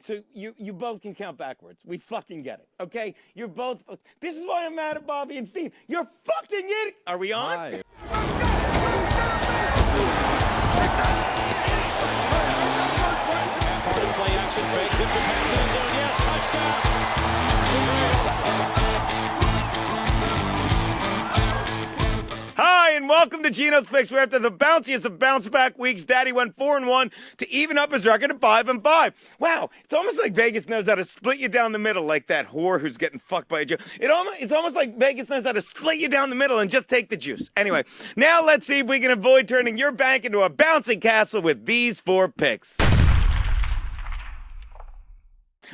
so you both can count backwards. We fucking get it, okay? You're both. This is why I'm mad at Bobby and Steve. You're fucking idiot. Are we on? Hi. Play action fakes it for pass end zone. Yes, touchdown. Hi, and welcome to Geno's Picks, where after the bounciest of bounce-back weeks, Daddy went 4-1 to even up his record of 5-5. Wow, it's almost like Vegas knows how to split you down the middle, like that whore who's getting fucked by a Jew. It's almost like Vegas knows how to split you down the middle and just take the juice. Anyway, now let's see if we can avoid turning your bank into a bouncy castle with these 4 picks.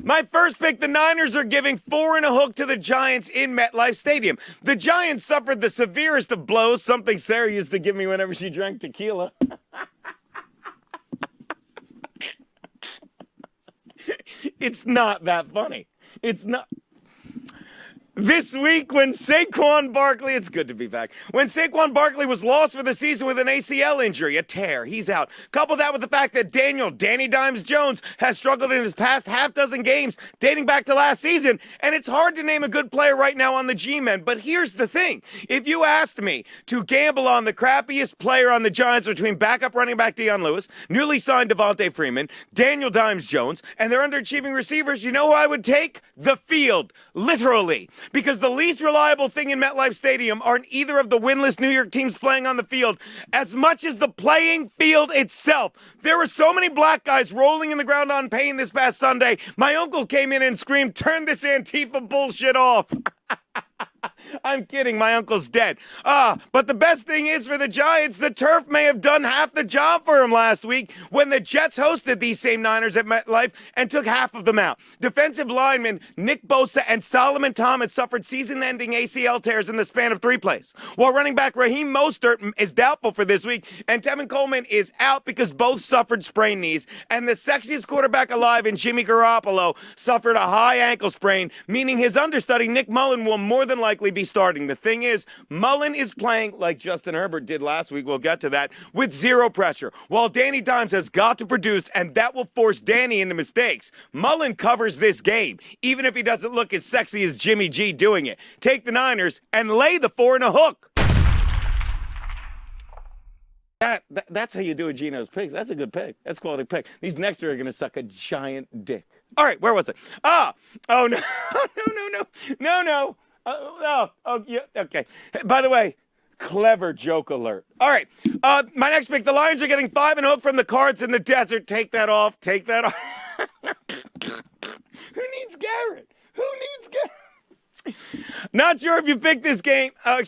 My first pick, the Niners are giving 4 and a hook to the Giants in MetLife Stadium. The Giants suffered the severest of blows, something Sarah used to give me whenever she drank tequila. It's not that funny. It's not. This week, when Saquon Barkley, it's good to be back. When Saquon Barkley was lost for the season with an ACL injury, a tear, he's out. Couple that with the fact that Danny Dimes Jones has struggled in his past half-dozen games dating back to last season, and it's hard to name a good player right now on the G-Men. But here's the thing. If you asked me to gamble on the crappiest player on the Giants between backup running back Deion Lewis, newly signed Devontae Freeman, Daniel Dimes Jones, and their underachieving receivers, you know who I would take? The field. Literally. Because the least reliable thing in MetLife Stadium aren't either of the winless New York teams playing on the field as much as the playing field itself. There were so many black guys rolling in the ground on pain this past Sunday. My uncle came in and screamed, "Turn this Antifa bullshit off." I'm kidding, my uncle's dead. But the best thing is for the Giants, the turf may have done half the job for him last week when the Jets hosted these same Niners at MetLife and took half of them out. Defensive linemen Nick Bosa and Solomon Thomas suffered season-ending ACL tears in the span of 3 plays, while running back Raheem Mostert is doubtful for this week, and Tevin Coleman is out because both suffered sprained knees, and the sexiest quarterback alive in Jimmy Garoppolo suffered a high ankle sprain, meaning his understudy Nick Mullen will more than likely be starting. The thing is, Mullen is playing like Justin Herbert did last week, we'll get to that, with zero pressure, while Danny Dimes has got to produce, and that will force Danny into mistakes. Mullen covers this game, even if he doesn't look as sexy as Jimmy G doing it. Take the Niners and lay the 4 and a hook. That's how you do a Geno's Picks. That's a good pick. That's a quality pick. These next 3 are going to suck a giant dick. All right, where was it? Oh, no. No. Yeah, okay. By the way, clever joke alert. All right, my next pick, the Lions are getting 5 and a hook from the Cards in the desert. Take that off. Who needs Garrett? Not sure if you picked this game, not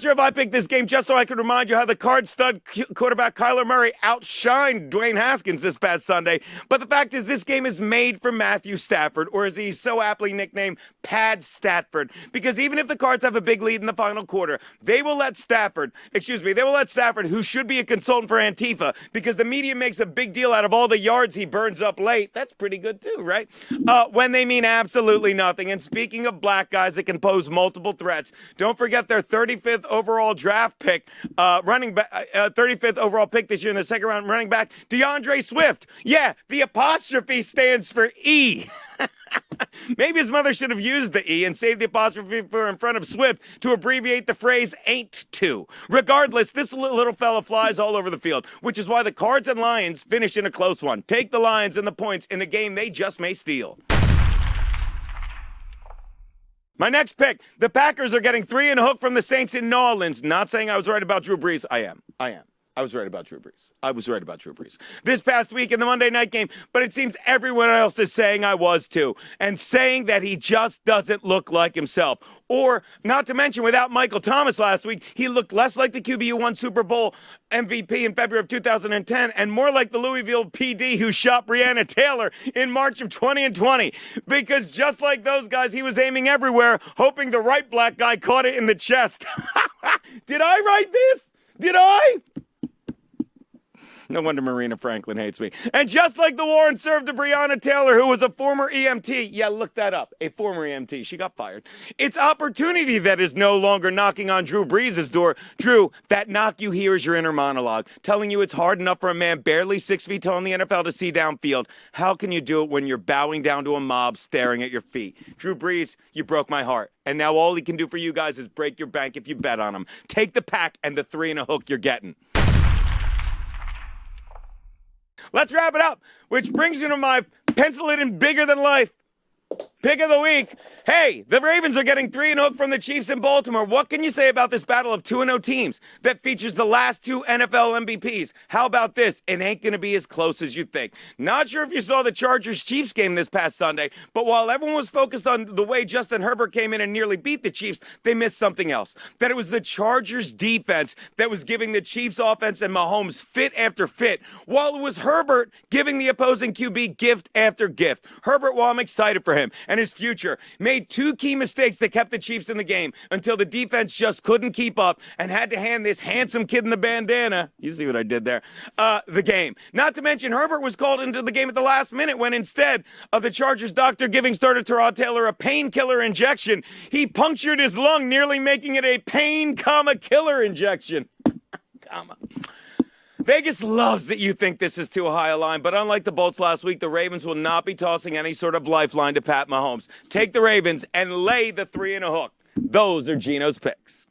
sure if I picked this game just so I could remind you how the Card stud quarterback Kyler Murray outshined Dwayne Haskins this past Sunday. But the fact is, this game is made for Matthew Stafford, or as he's so aptly nicknamed, Pad Statford. Because even if the Cards have a big lead in the final quarter, they will let Stafford, who should be a consultant for Antifa, because the media makes a big deal out of all the yards he burns up late. That's pretty good too, right? When they mean absolutely nothing. And speaking of black guys that can pose multiple threats, don't forget their 35th overall draft pick, 35th overall pick this year in the second round, running back DeAndre Swift. Yeah, the apostrophe stands for E. Maybe his mother should have used the E and saved the apostrophe for in front of Swift to abbreviate the phrase ain't to. Regardless, this little fella flies all over the field, which is why the Cards and Lions finish in a close one. Take the Lions and the points in a game they just may steal. My next pick, the Packers are getting 3 and a hook from the Saints in New Orleans. Not saying I was right about Drew Brees. I am. I was right about Drew Brees. This past week in the Monday night game, but it seems everyone else is saying I was too, and saying that he just doesn't look like himself. Or, not to mention, without Michael Thomas last week, he looked less like the QB who won Super Bowl MVP in February of 2010, and more like the Louisville PD who shot Breonna Taylor in March of 2020. Because just like those guys, he was aiming everywhere, hoping the right black guy caught it in the chest. Did I write this? Did I? No wonder Marina Franklin hates me. And just like the Warren served to Breonna Taylor, who was a former EMT, yeah, look that up, a former EMT, she got fired. It's opportunity that is no longer knocking on Drew Brees' door. Drew, that knock you hear is your inner monologue, telling you it's hard enough for a man barely 6 feet tall in the NFL to see downfield. How can you do it when you're bowing down to a mob staring at your feet? Drew Brees, you broke my heart. And now all he can do for you guys is break your bank if you bet on him. Take the pack and the 3 and a hook you're getting. Let's wrap it up, which brings you to my pencil it in bigger than life pick of the week. Hey, the Ravens are getting 3 and hook from the Chiefs in Baltimore. What can you say about this battle of 2-0 teams that features the last 2 NFL MVPs? How about this? It ain't going to be as close as you think. Not sure if you saw the Chargers-Chiefs game this past Sunday, but while everyone was focused on the way Justin Herbert came in and nearly beat the Chiefs, they missed something else. That it was the Chargers defense that was giving the Chiefs offense and Mahomes fit after fit, while it was Herbert giving the opposing QB gift after gift. Herbert, while I'm excited for him and his future, made 2 key mistakes that kept the Chiefs in the game until the defense just couldn't keep up and had to hand this handsome kid in the bandana, you see what I did there, the game. Not to mention, Herbert was called into the game at the last minute when instead of the Chargers doctor giving starter Tyrod Taylor a painkiller injection, he punctured his lung, nearly making it a pain, killer injection. Vegas loves that you think this is too high a line, but unlike the Bolts last week, the Ravens will not be tossing any sort of lifeline to Pat Mahomes. Take the Ravens and lay the 3 and a hook. Those are Geno's picks.